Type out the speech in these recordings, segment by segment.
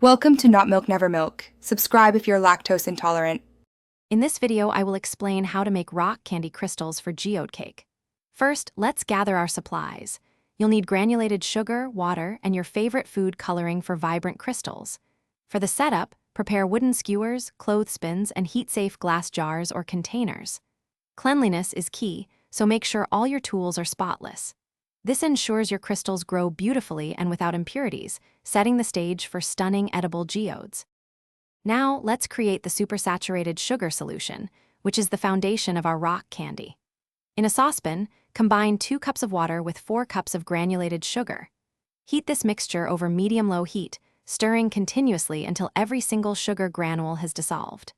Welcome to Not Milk Never Milk. Subscribe if you're lactose intolerant. In this video, I will explain how to make rock candy crystals for geode cake. First, let's gather our supplies. You'll need granulated sugar, water, and your favorite food coloring for vibrant crystals. For the setup, prepare wooden skewers, clothespins, and heat-safe glass jars or containers. Cleanliness is key, so make sure all your tools are spotless. This ensures your crystals grow beautifully and without impurities, setting the stage for stunning edible geodes. Now, let's create the supersaturated sugar solution, which is the foundation of our rock candy. In a saucepan, combine 2 cups of water with 4 cups of granulated sugar. Heat this mixture over medium-low heat, stirring continuously until every single sugar granule has dissolved.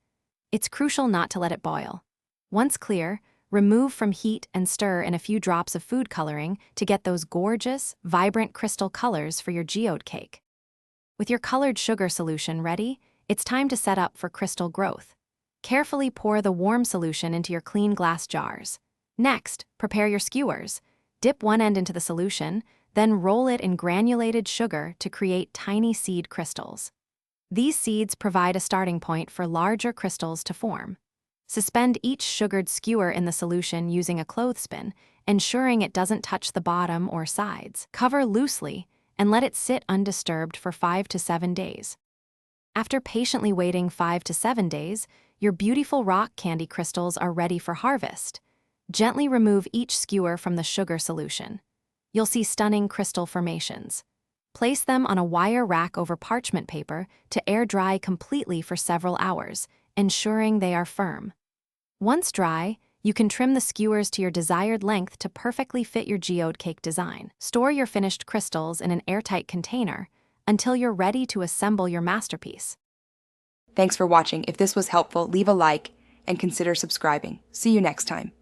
It's crucial not to let it boil. Once clear, remove from heat and stir in a few drops of food coloring to get those gorgeous, vibrant crystal colors for your geode cake. With your colored sugar solution ready, it's time to set up for crystal growth. Carefully pour the warm solution into your clean glass jars. Next, prepare your skewers. Dip one end into the solution, then roll it in granulated sugar to create tiny seed crystals. These seeds provide a starting point for larger crystals to form. Suspend each sugared skewer in the solution using a clothespin, ensuring it doesn't touch the bottom or sides. Cover loosely and let it sit undisturbed for 5 to 7 days. After patiently waiting 5 to 7 days, your beautiful rock candy crystals are ready for harvest. Gently remove each skewer from the sugar solution. You'll see stunning crystal formations. Place them on a wire rack over parchment paper to air dry completely for several hours, ensuring they are firm. Once dry, you can trim the skewers to your desired length to perfectly fit your geode cake design. Store your finished crystals in an airtight container until you're ready to assemble your masterpiece. Thanks for watching. If this was helpful, leave a like and consider subscribing. See you next time.